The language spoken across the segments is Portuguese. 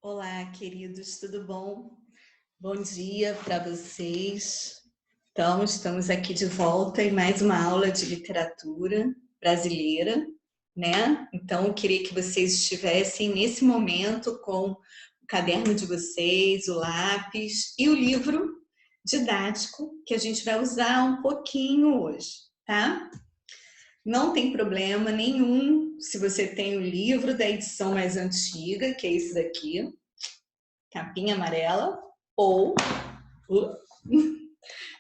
Olá, queridos, tudo bom? Bom dia para vocês. Então, estamos aqui de volta em mais uma aula de literatura brasileira, né? Então, eu queria que vocês estivessem nesse momento com o caderno de vocês, o lápis e o livro didático que a gente vai usar um pouquinho hoje, tá? Não tem problema nenhum se você tem o livro da edição mais antiga, que é esse daqui, capinha amarela, ou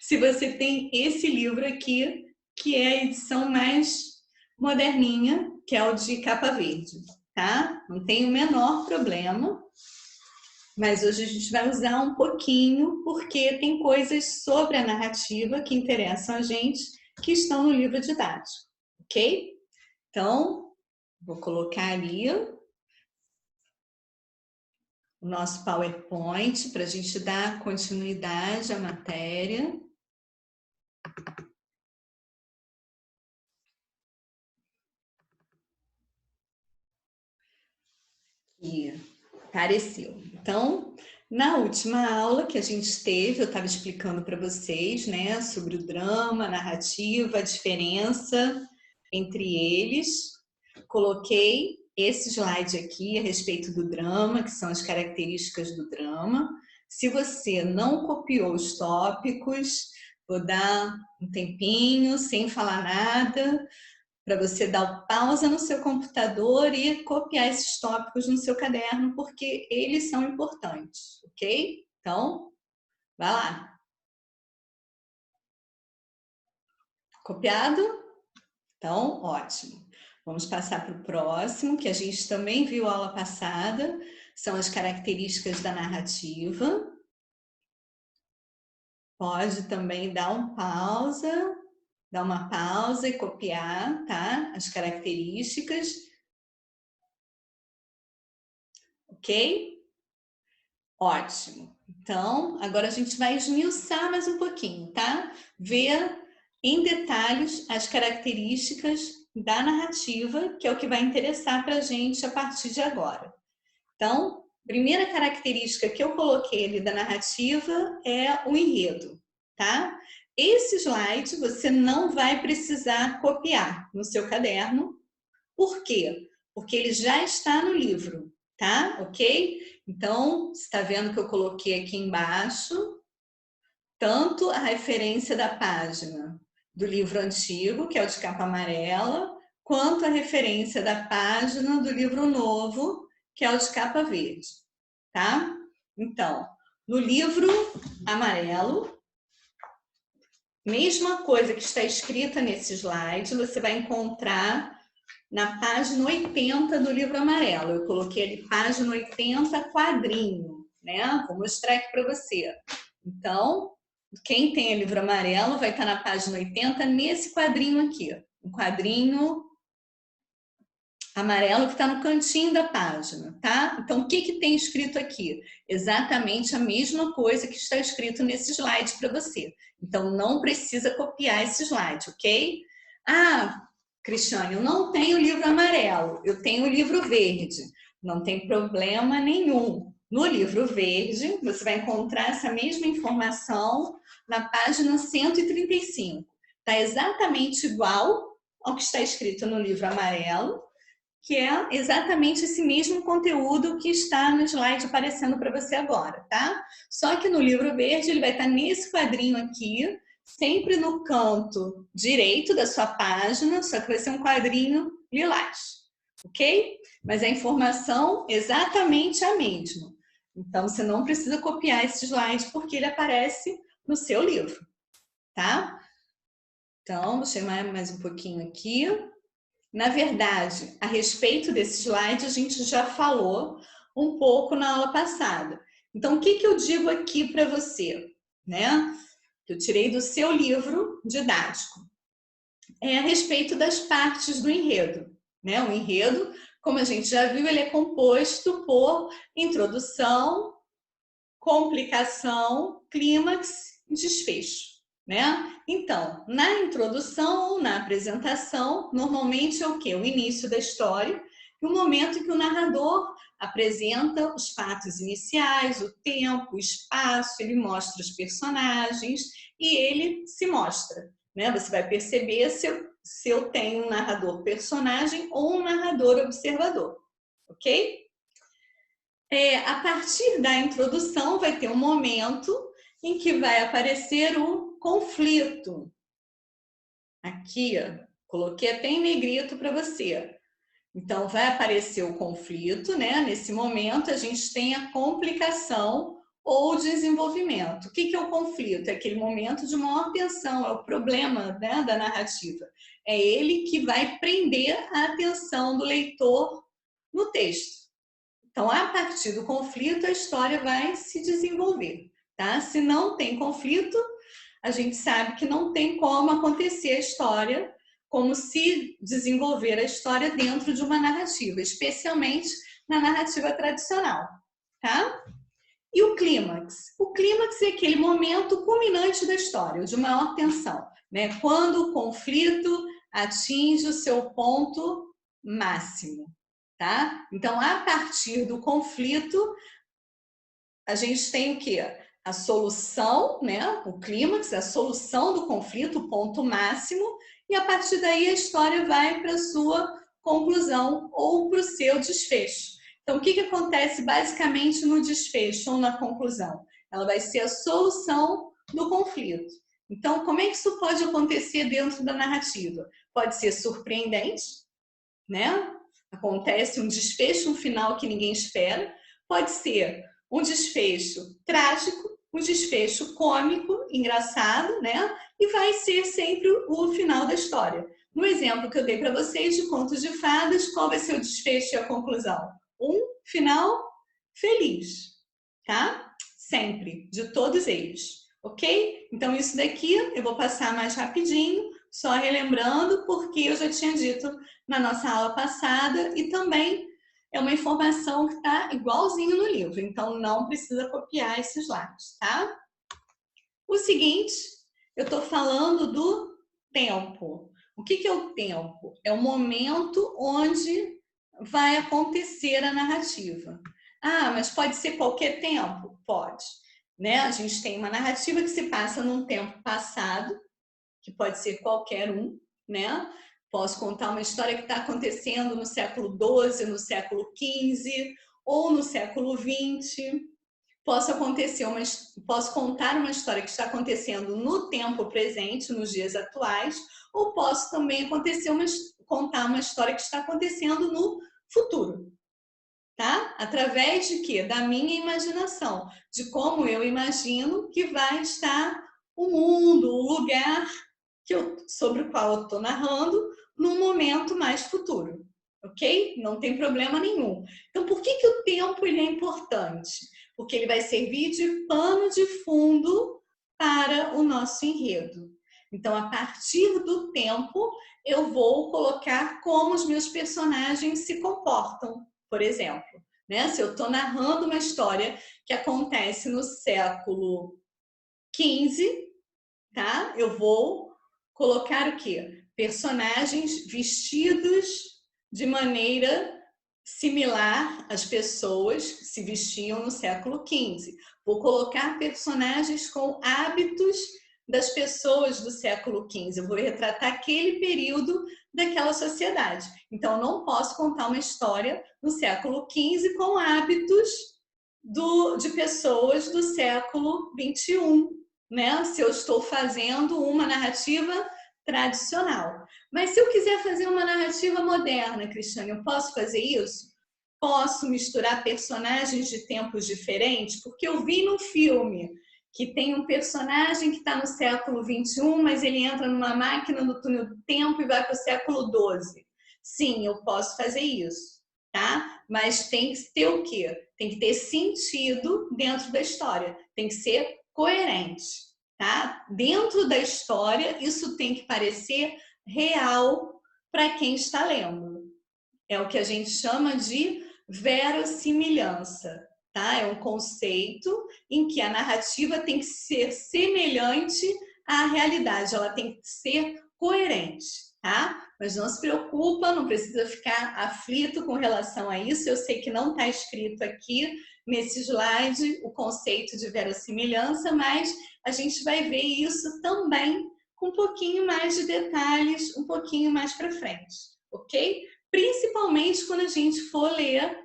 se você tem esse livro aqui, que é a edição mais moderninha, que é o de capa verde, tá? Não tem o menor problema, mas hoje a gente vai usar um pouquinho, porque tem coisas sobre a narrativa que interessam a gente, que estão no livro didático, ok? Então, vou colocar ali o nosso PowerPoint para a gente dar continuidade à matéria. E apareceu. Então, na última aula que a gente teve, eu estava explicando para vocês, né, sobre o drama, a narrativa, a diferença entre eles. Coloquei esse slide aqui a respeito do drama, que são as características do drama. Se você não copiou os tópicos, vou dar um tempinho, sem falar nada, para você dar pausa no seu computador e copiar esses tópicos no seu caderno, porque eles são importantes, ok? Então, vai lá. Copiado? Então, ótimo. Vamos passar para o próximo, que a gente também viu a aula passada, são as características da narrativa. Pode também dar uma pausa e copiar, tá? As características. Ok? Ótimo. Então, agora a gente vai esmiuçar mais um pouquinho, tá? Ver em detalhes as características da narrativa, que é o que vai interessar para a gente a partir de agora. Então, primeira característica que eu coloquei ali da narrativa é o enredo, tá? Esse slide você não vai precisar copiar no seu caderno. Por quê? Porque ele já está no livro, tá? Ok? Então, você está vendo que eu coloquei aqui embaixo tanto a referência da página do livro antigo, que é o de capa amarela, quanto a referência da página do livro novo, que é o de capa verde, tá? Então, no livro amarelo, mesma coisa que está escrita nesse slide, você vai encontrar na página 80 do livro amarelo. Eu coloquei ali página 80, quadrinho, né? Vou mostrar aqui para você. Então, quem tem o livro amarelo vai estar na página 80 nesse quadrinho aqui. Um quadrinho amarelo que está no cantinho da página, tá? Então, o que que tem escrito aqui? Exatamente a mesma coisa que está escrito nesse slide para você. Então, não precisa copiar esse slide, ok? Ah, Cristiane, eu não tenho livro amarelo, eu tenho o livro verde. Não tem problema nenhum. No livro verde, você vai encontrar essa mesma informação na página 135. Está exatamente igual ao que está escrito no livro amarelo, que é exatamente esse mesmo conteúdo que está no slide aparecendo para você agora, tá? Só que no livro verde ele vai estar nesse quadrinho aqui, sempre no canto direito da sua página, só que vai ser um quadrinho lilás, ok? Mas a informação é exatamente a mesma. Então, você não precisa copiar esse slide porque ele aparece no seu livro, tá? Então, vou chamar mais um pouquinho aqui. Na verdade, a respeito desse slide, a gente já falou um pouco na aula passada. Então, o que que eu digo aqui para você, né? Que eu tirei do seu livro didático. É a respeito das partes do enredo, né? O enredo, como a gente já viu, ele é composto por introdução, complicação, clímax e desfecho, né? Então, na introdução ou na apresentação, normalmente é o quê? O início da história. e o momento em que o narrador apresenta os fatos iniciais, o tempo, o espaço, ele mostra os personagens e ele se mostra, né? Você vai perceber se eu tenho um narrador personagem ou um narrador observador, ok? A partir da introdução vai ter um momento em que vai aparecer o conflito. Aqui, ó, coloquei até em negrito para você. Então, vai aparecer o conflito, né? Nesse momento, a gente tem a complicação ou desenvolvimento. O que é o conflito? É aquele momento de maior tensão, é o problema, né, da narrativa. É ele que vai prender a atenção do leitor no texto. Então, a partir do conflito, a história vai se desenvolver, tá? Se não tem conflito, a gente sabe que não tem como acontecer a história, como se desenvolver a história dentro de uma narrativa, especialmente na narrativa tradicional, tá? E o clímax? O clímax é aquele momento culminante da história, de maior tensão, né? Quando o conflito atinge o seu ponto máximo, tá? Então, a partir do conflito, a gente tem o quê? A solução, né? O clímax, a solução do conflito, o ponto máximo, e a partir daí a história vai para a sua conclusão ou para o seu desfecho. Então, o que acontece basicamente no desfecho ou na conclusão? Ela vai ser a solução do conflito. Então, como é que isso pode acontecer dentro da narrativa? Pode ser surpreendente, né? Acontece um desfecho, um final que ninguém espera. Pode ser um desfecho trágico, um desfecho cômico, engraçado, né? E vai ser sempre o final da história. No exemplo que eu dei para vocês de contos de fadas, qual vai ser o desfecho e a conclusão? Um final feliz, tá? Sempre, de todos eles, ok? Então, isso daqui eu vou passar mais rapidinho, só relembrando, porque eu já tinha dito na nossa aula passada e também é uma informação que está igualzinho no livro, então não precisa copiar esses slides, tá? O seguinte, eu estou falando do tempo. O que é o tempo? É o momento onde vai acontecer a narrativa. Ah, mas pode ser qualquer tempo? Pode. Né? A gente tem uma narrativa que se passa num tempo passado, que pode ser qualquer um, né? Posso contar uma história que está acontecendo no século XII, no século XV ou no século XX. Posso contar uma história que está acontecendo no tempo presente, nos dias atuais, ou posso também contar uma história que está acontecendo no futuro. Tá? Através de quê? Da minha imaginação, de como eu imagino que vai estar o mundo, o lugar sobre o qual eu estou narrando, num momento mais futuro, ok? Não tem problema nenhum. Então, por que o tempo ele é importante? Porque ele vai servir de pano de fundo para o nosso enredo. Então, a partir do tempo, eu vou colocar como os meus personagens se comportam, por exemplo. Né? Se eu estou narrando uma história que acontece no século XV, tá? Eu vou colocar o quê? Personagens vestidos de maneira similar às pessoas que se vestiam no século XV. Vou colocar personagens com hábitos das pessoas do século XV. Eu vou retratar aquele período daquela sociedade. Então, não posso contar uma história no século XV com hábitos de pessoas do século XXI, né? Se eu estou fazendo uma narrativa tradicional. Mas se eu quiser fazer uma narrativa moderna, Cristiane, eu posso fazer isso? Posso misturar personagens de tempos diferentes? Porque eu vi no filme que tem um personagem que está no século XXI, mas ele entra numa máquina do túnel do tempo e vai para o século XII. Sim, eu posso fazer isso, tá? Mas tem que ter o quê? Tem que ter sentido dentro da história. Tem que ser coerente, tá? Dentro da história, isso tem que parecer real para quem está lendo. É o que a gente chama de verossimilhança, tá? É um conceito em que a narrativa tem que ser semelhante à realidade, ela tem que ser coerente, tá? Mas não se preocupa, não precisa ficar aflito com relação a isso. Eu sei que não está escrito aqui nesse slide o conceito de verossimilhança, mas a gente vai ver isso também com um pouquinho mais de detalhes, um pouquinho mais para frente, ok? Principalmente quando a gente for ler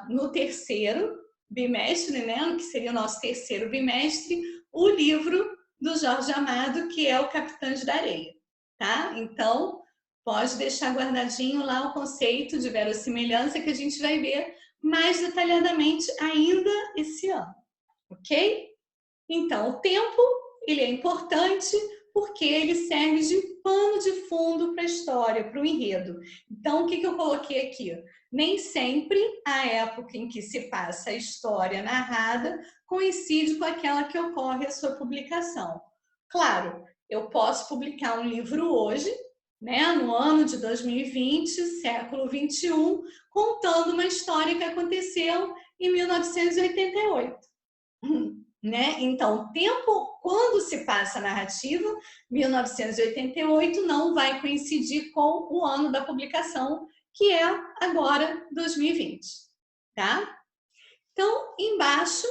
no terceiro bimestre, né, que seria o nosso terceiro bimestre, o livro do Jorge Amado, que é o Capitães da Areia, tá? Então, pode deixar guardadinho lá o conceito de verossimilhança que a gente vai ver mais detalhadamente ainda esse ano, ok? Então, o tempo, ele é importante porque ele serve de pano de fundo para a história, para o enredo. Então, o que eu coloquei aqui? Nem sempre a época em que se passa a história narrada coincide com aquela que ocorre a sua publicação. Claro, eu posso publicar um livro hoje, né, no ano de 2020, século 21, contando uma história que aconteceu em 1988. Né? Então, o tempo, quando se passa a narrativa, 1988 não vai coincidir com o ano da publicação, que é agora 2020, tá? Então, embaixo,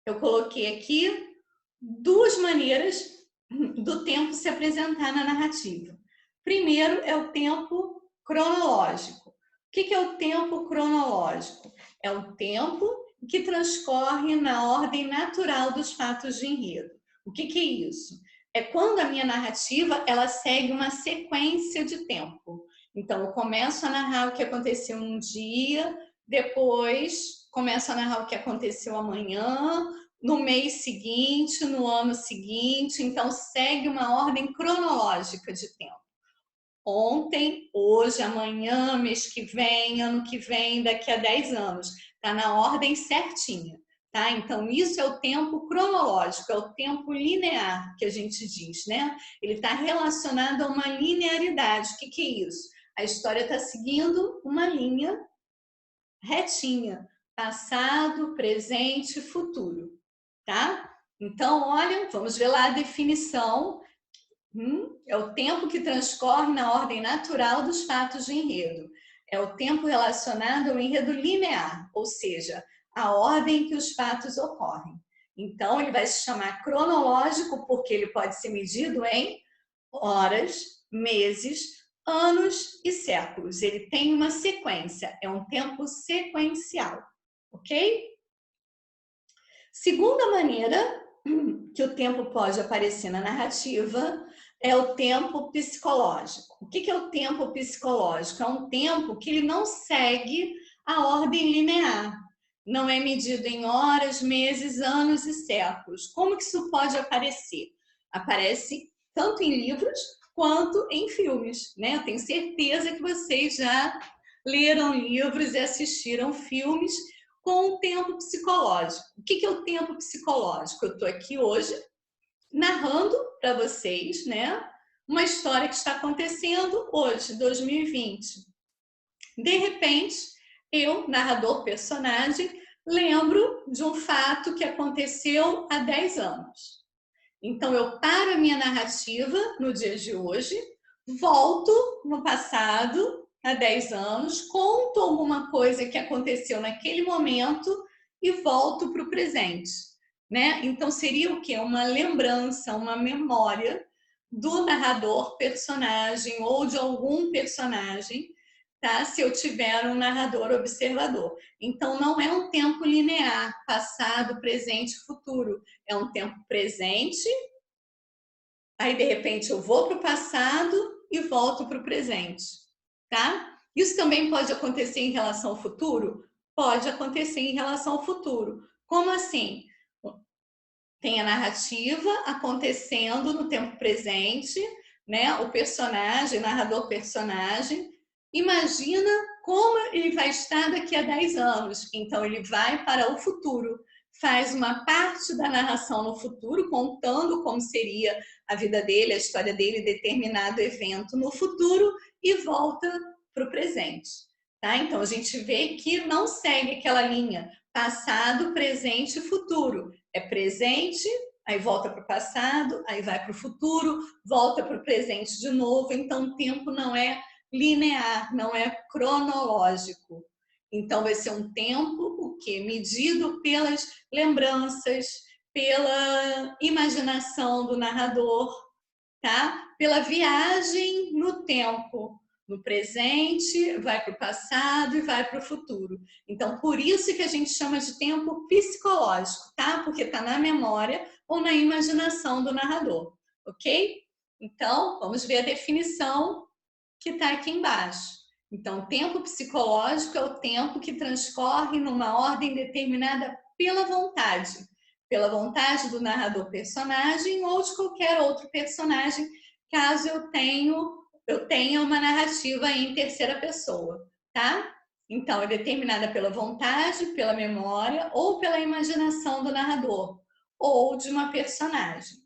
eu coloquei aqui duas maneiras do tempo se apresentar na narrativa. Primeiro é o tempo cronológico. O que é o tempo cronológico? É o tempo que transcorre na ordem natural dos fatos de enredo. O que é isso? É quando a minha narrativa ela segue uma sequência de tempo. Então, eu começo a narrar o que aconteceu um dia, depois começo a narrar o que aconteceu amanhã, no mês seguinte, no ano seguinte. Então, segue uma ordem cronológica de tempo. Ontem, hoje, amanhã, mês que vem, ano que vem, daqui a 10 anos. Está na ordem certinha, tá? Então, isso é o tempo cronológico, é o tempo linear que a gente diz, né? Ele está relacionado a uma linearidade. O que é isso? A história está seguindo uma linha retinha. Passado, presente, futuro, tá? Então, olha, vamos ver lá a definição. É o tempo que transcorre na ordem natural dos fatos de enredo. É o tempo relacionado ao enredo linear, ou seja, a ordem em que os fatos ocorrem. Então, ele vai se chamar cronológico porque ele pode ser medido em horas, meses, anos e séculos. Ele tem uma sequência, é um tempo sequencial, ok? Segunda maneira que o tempo pode aparecer na narrativa é o tempo psicológico. O que é o tempo psicológico? É um tempo que ele não segue a ordem linear. Não é medido em horas, meses, anos e séculos. Como que isso pode aparecer? Aparece tanto em livros quanto em filmes, né? Eu tenho certeza que vocês já leram livros e assistiram filmes com o tempo psicológico. O que é o tempo psicológico? Eu estou aqui hoje narrando para vocês, né, uma história que está acontecendo hoje, 2020. De repente, eu, narrador personagem, lembro de um fato que aconteceu há 10 anos. Então, eu paro a minha narrativa no dia de hoje, volto no passado, há 10 anos, conto alguma coisa que aconteceu naquele momento e volto para o presente. Né? Então, seria o quê? Uma lembrança, uma memória do narrador personagem ou de algum personagem, tá? Se eu tiver um narrador observador. Então, não é um tempo linear, passado, presente, futuro. É um tempo presente, aí de repente eu vou para o passado e volto para o presente, tá? Isso também pode acontecer em relação ao futuro? Pode acontecer em relação ao futuro. Como assim? Tem a narrativa acontecendo no tempo presente, né? O personagem, o narrador-personagem, imagina como ele vai estar daqui a 10 anos. Então, ele vai para o futuro, faz uma parte da narração no futuro, contando como seria a vida dele, a história dele, determinado evento no futuro, e volta para o presente. Tá? Então, a gente vê que não segue aquela linha passado, presente e futuro. É presente, aí volta para o passado, aí vai para o futuro, volta para o presente de novo. Então, o tempo não é linear, não é cronológico. Então, vai ser um tempo o quê? Medido pelas lembranças, pela imaginação do narrador, tá? Pela viagem no tempo, no presente, vai para o passado e vai para o futuro. Então, por isso que a gente chama de tempo psicológico, tá? Porque está na memória ou na imaginação do narrador, ok? Então, vamos ver a definição que está aqui embaixo. Então, tempo psicológico é o tempo que transcorre numa ordem determinada pela vontade do narrador personagem ou de qualquer outro personagem, caso eu tenha uma narrativa em terceira pessoa, tá? Então, é determinada pela vontade, pela memória ou pela imaginação do narrador ou de uma personagem.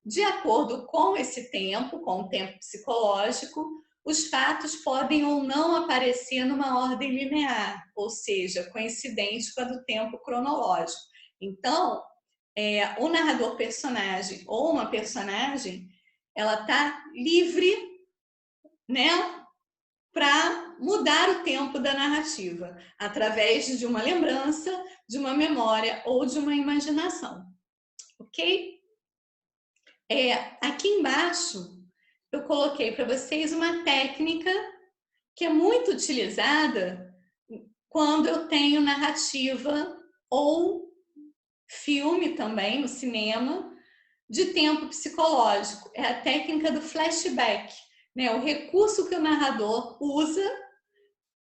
De acordo com esse tempo, com o tempo psicológico, os fatos podem ou não aparecer numa ordem linear, ou seja, coincidente com a do tempo cronológico. Então, o narrador personagem ou uma personagem, ela está livre, né, para mudar o tempo da narrativa, através de uma lembrança, de uma memória ou de uma imaginação. Ok? Aqui embaixo, eu coloquei para vocês uma técnica que é muito utilizada quando eu tenho narrativa ou filme também, no cinema, de tempo psicológico. É a técnica do flashback, né? O recurso que o narrador usa,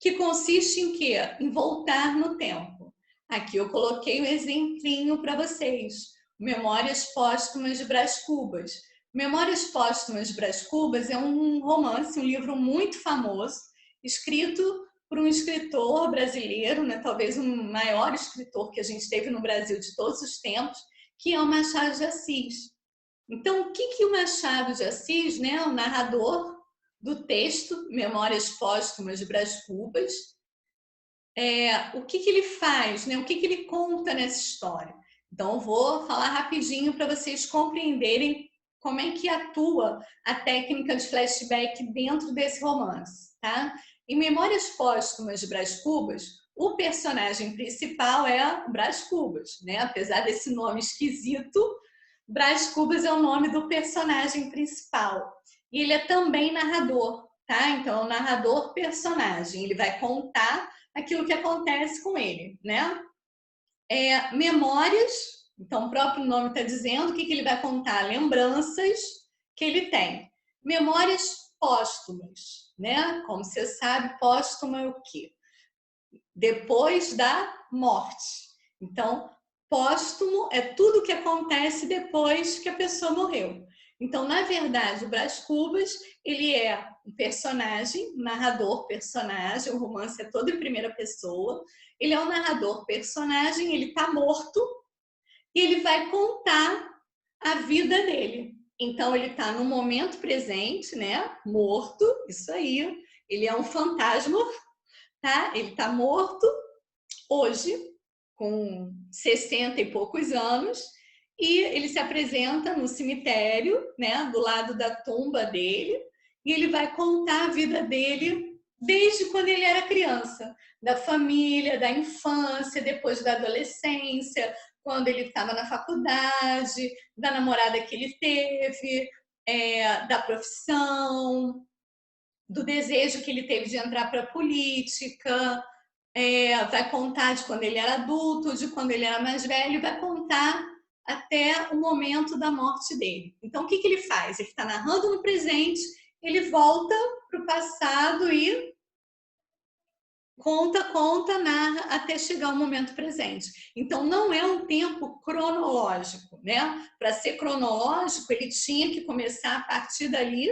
que consiste em quê? Em voltar no tempo. Aqui eu coloquei um exemplinho para vocês. Memórias Póstumas de Brás Cubas. Memórias Póstumas de Brás Cubas é um romance, um livro muito famoso, escrito por um escritor brasileiro, né? Talvez o maior escritor que a gente teve no Brasil de todos os tempos, que é o Machado de Assis. Então, o que o Machado de Assis, né, o narrador do texto Memórias Póstumas de Brás Cubas, o que ele faz, né? O que ele conta nessa história? Então, eu vou falar rapidinho para vocês compreenderem como é que atua a técnica de flashback dentro desse romance, tá? Em Memórias Póstumas de Brás Cubas, o personagem principal é Brás Cubas, né? Apesar desse nome esquisito, Brás Cubas é o nome do personagem principal. E ele é também narrador, tá? Então, é um narrador-personagem. Ele vai contar aquilo que acontece com ele, né? Memórias, então o próprio nome está dizendo o que ele vai contar, lembranças que ele tem. Memórias póstumas, né? Como você sabe, póstuma é o quê? Depois da morte. Então, póstumo é tudo que acontece depois que a pessoa morreu. Então, na verdade, o Brás Cubas, ele é um personagem, narrador personagem, o romance é todo em primeira pessoa, ele é um narrador personagem, ele está morto e ele vai contar a vida dele. Então, ele está no momento presente, né? Morto, isso aí, ele é um fantasma, tá? Ele está morto hoje, com 60 e poucos anos, e ele se apresenta no cemitério, né, do lado da tumba dele, e ele vai contar a vida dele desde quando ele era criança, da família, da infância, depois da adolescência, quando ele estava na faculdade, da namorada que ele teve, da profissão, do desejo que ele teve de entrar para a política, vai contar de quando ele era adulto, de quando ele era mais velho, vai contar até o momento da morte dele. Então, o que ele faz? Ele está narrando no presente, ele volta para o passado e conta, narra até chegar ao momento presente. Então, não é um tempo cronológico, né? Para ser cronológico, ele tinha que começar a partir dali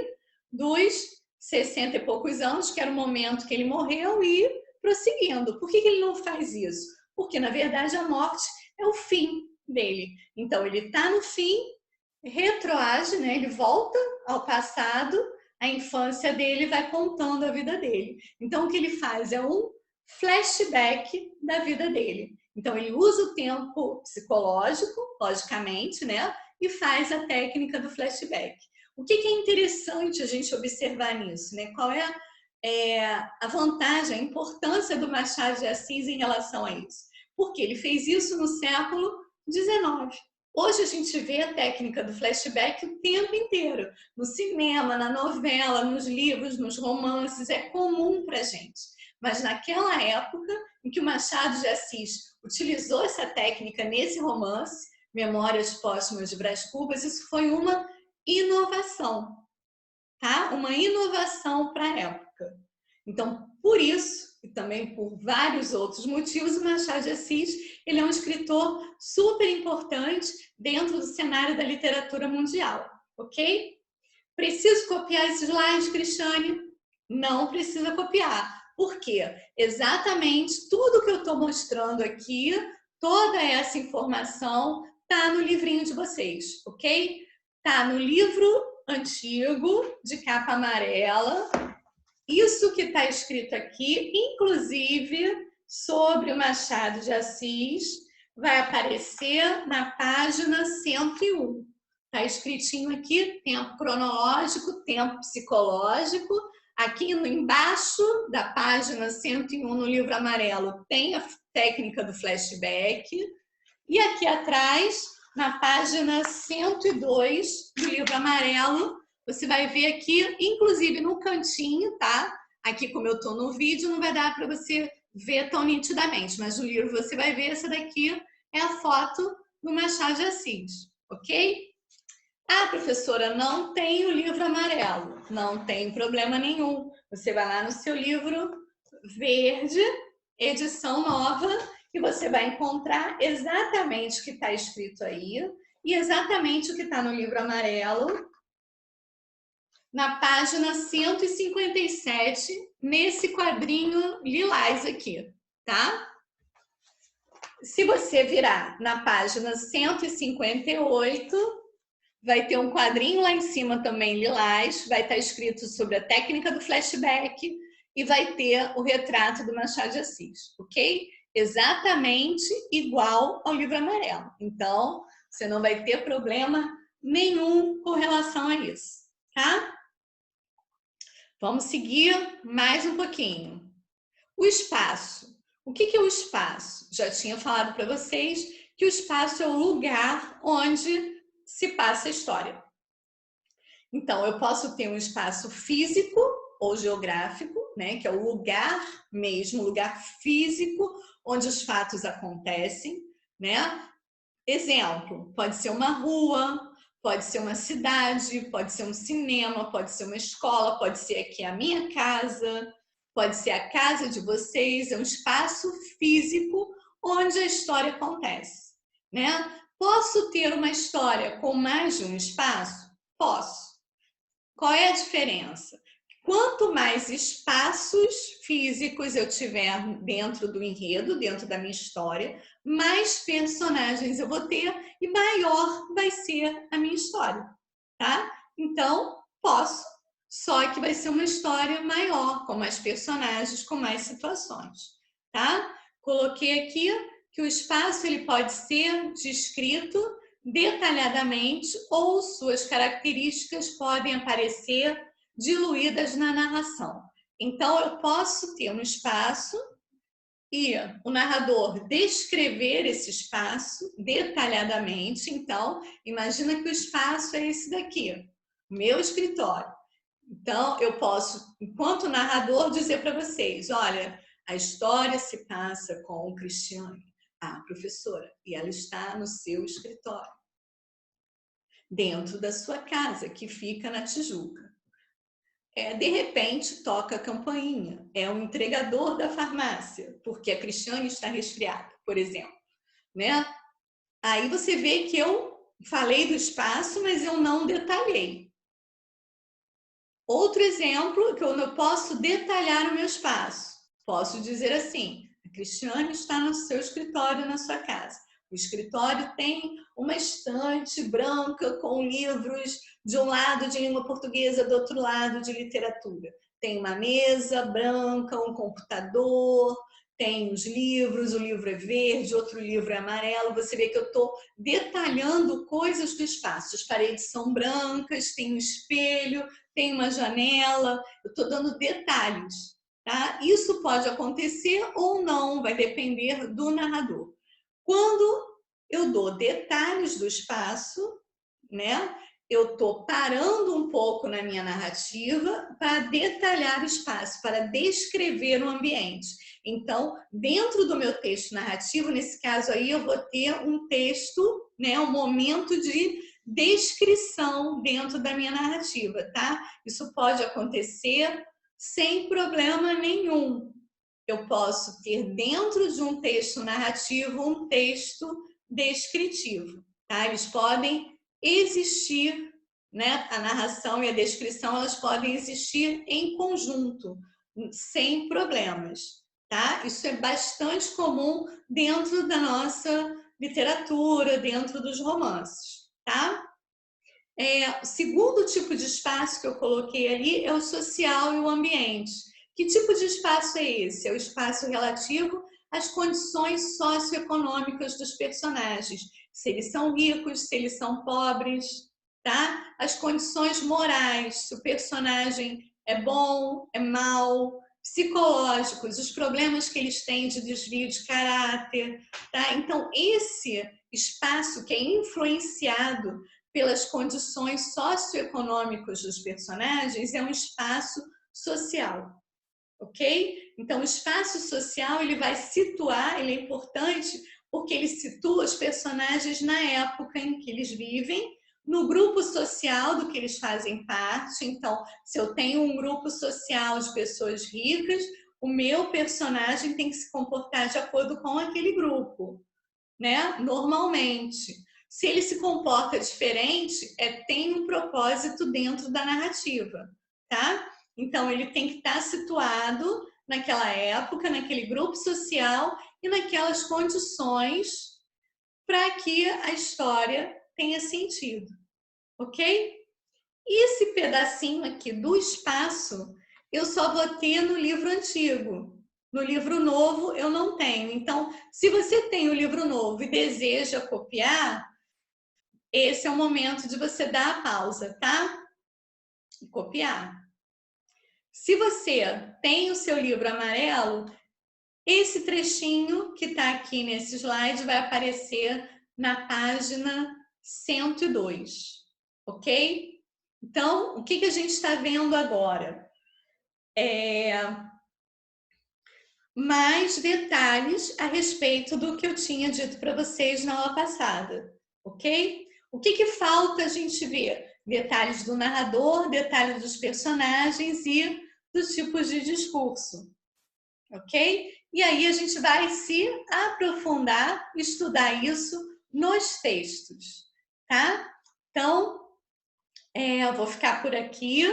dos 60 e poucos anos, que era o momento que ele morreu, e prosseguindo. Por que ele não faz isso? Porque, na verdade, a morte é o fim dele. Então, ele está no fim, retroage, né? Ele volta ao passado, a infância dele vai contando a vida dele. Então, o que ele faz é um flashback da vida dele. Então, ele usa o tempo psicológico, logicamente, né? e faz a técnica do flashback. O que é interessante a gente observar nisso, né? Qual é a vantagem, a importância do Machado de Assis em relação a isso? Porque ele fez isso no século XIX. Hoje a gente vê a técnica do flashback o tempo inteiro. No cinema, na novela, nos livros, nos romances, é comum para a gente. Mas naquela época em que o Machado de Assis utilizou essa técnica nesse romance, Memórias Póstumas de Brás Cubas, isso foi uma inovação, tá? Uma inovação para a época. Então, por isso, e também por vários outros motivos, o Machado de Assis ele é um escritor super importante dentro do cenário da literatura mundial, ok? Preciso copiar esses slides, Cristiane? Não precisa copiar. Por quê? Exatamente tudo que eu estou mostrando aqui, toda essa informação está no livrinho de vocês, ok? Está no livro antigo, de capa amarela. Isso que está escrito aqui, inclusive sobre o Machado de Assis, vai aparecer na página 101. Está escritinho aqui, tempo cronológico, tempo psicológico. Aqui embaixo da página 101, no livro amarelo, tem a técnica do flashback. E aqui atrás, na página 102 do livro amarelo, você vai ver aqui, inclusive no cantinho, tá? Aqui, como eu estou no vídeo, não vai dar para você ver tão nitidamente, mas no livro você vai ver, essa daqui é a foto do Machado de Assis, ok? Ah, professora, não tem o livro amarelo. Não tem problema nenhum. Você vai lá no seu livro verde, edição nova, e você vai encontrar exatamente o que está escrito aí e exatamente o que está no livro amarelo, na página 157, nesse quadrinho lilás aqui, tá? Se você virar na página 158, vai ter um quadrinho lá em cima também lilás, vai estar escrito sobre a técnica do flashback e vai ter o retrato do Machado de Assis, ok? Exatamente igual ao livro amarelo. Então, você não vai ter problema nenhum com relação a isso, tá? Vamos seguir mais um pouquinho. O espaço. O que é o espaço? Já tinha falado para vocês que o espaço é o lugar onde se passa a história. Então, eu posso ter um espaço físico ou geográfico, né, que é o lugar mesmo, o lugar físico onde os fatos acontecem, né? Exemplo, pode ser uma rua, pode ser uma cidade, pode ser um cinema, pode ser uma escola, pode ser aqui a minha casa, pode ser a casa de vocês, é um espaço físico onde a história acontece, né? Posso ter uma história com mais de um espaço? Posso. Qual é a diferença? Quanto mais espaços físicos eu tiver dentro do enredo, dentro da minha história, mais personagens eu vou ter e maior vai ser a minha história, tá? Então, posso, só que vai ser uma história maior, com mais personagens, com mais situações, tá? Coloquei aqui que o espaço ele pode ser descrito detalhadamente ou suas características podem aparecer diluídas na narração. Então, eu posso ter um espaço e o narrador descrever esse espaço detalhadamente. Então, imagina que o espaço é esse daqui, meu escritório. Então, eu posso, enquanto narrador, dizer para vocês, olha, a história se passa com o Cristiane, a professora, e ela está no seu escritório, dentro da sua casa, que fica na Tijuca. De repente, toca a campainha. É um entregador da farmácia, porque a Cristiane está resfriada, por exemplo, né? Aí você vê que eu falei do espaço, mas eu não detalhei. Outro exemplo, que eu não posso detalhar o meu espaço. Posso dizer assim, a Cristiane está no seu escritório, na sua casa. O escritório tem uma estante branca com livros de um lado de língua portuguesa, do outro lado de literatura. Tem uma mesa branca, um computador, tem os livros, o livro é verde, outro livro é amarelo. Você vê que eu estou detalhando coisas do espaço. As paredes são brancas, tem um espelho, tem uma janela. Eu estou dando detalhes, tá? Isso pode acontecer ou não, vai depender do narrador. Quando eu dou detalhes do espaço, né? Eu estou parando um pouco na minha narrativa para detalhar o espaço, para descrever o ambiente. Então, dentro do meu texto narrativo, nesse caso aí, eu vou ter um texto, né, um momento de descrição dentro da minha narrativa, tá? Isso pode acontecer sem problema nenhum. Eu posso ter dentro de um texto narrativo um texto descritivo, tá? Eles podem existir, né? A narração e a descrição, elas podem existir em conjunto, sem problemas, tá? Isso é bastante comum dentro da nossa literatura, dentro dos romances, tá? O segundo tipo de espaço que eu coloquei ali é o social e o ambiente. Que tipo de espaço é esse? É o espaço relativo às condições socioeconômicas dos personagens. Se eles são ricos, se eles são pobres, tá? As condições morais, se o personagem é bom, é mau, psicológicos, os problemas que eles têm de desvio de caráter, tá? Então, esse espaço que é influenciado pelas condições socioeconômicas dos personagens, é um espaço social, ok? Então, o espaço social, ele vai situar, ele é importante porque ele situa os personagens na época em que eles vivem, no grupo social do que eles fazem parte. Então, se eu tenho um grupo social de pessoas ricas, o meu personagem tem que se comportar de acordo com aquele grupo, né? Normalmente. Se ele se comporta diferente, tem um propósito dentro da narrativa, tá? Então, ele tem que estar situado naquela época, naquele grupo social e naquelas condições para que a história tenha sentido, ok? E esse pedacinho aqui do espaço, eu só vou ter no livro antigo. No livro novo, eu não tenho. Então, se você tem o livro novo e deseja copiar, esse é o momento de você dar a pausa, tá? E copiar. Se você tem o seu livro amarelo, esse trechinho que está aqui nesse slide vai aparecer na página 102, ok? Então, o que a gente está vendo agora? Mais detalhes a respeito do que eu tinha dito para vocês na aula passada, ok? O que falta a gente ver? Detalhes do narrador, detalhes dos personagens e dos tipos de discurso, ok? E aí a gente vai se aprofundar, estudar isso nos textos, tá? Então, eu vou ficar por aqui.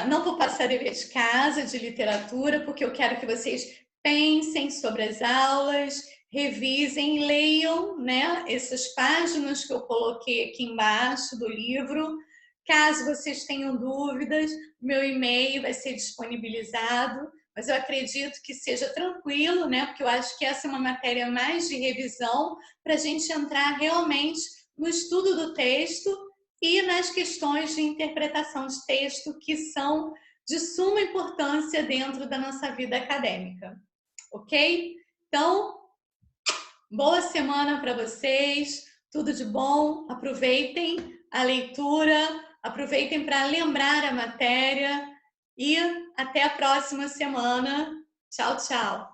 Não vou passar dever de casa de literatura, porque eu quero que vocês pensem sobre as aulas, revisem, leiam, né, essas páginas que eu coloquei aqui embaixo do livro. Caso vocês tenham dúvidas, meu e-mail vai ser disponibilizado, mas eu acredito que seja tranquilo, né, porque eu acho que essa é uma matéria mais de revisão para a gente entrar realmente no estudo do texto e nas questões de interpretação de texto que são de suma importância dentro da nossa vida acadêmica, ok? Então, boa semana para vocês, tudo de bom, aproveitem a leitura, aproveitem para lembrar a matéria e até a próxima semana. Tchau, tchau!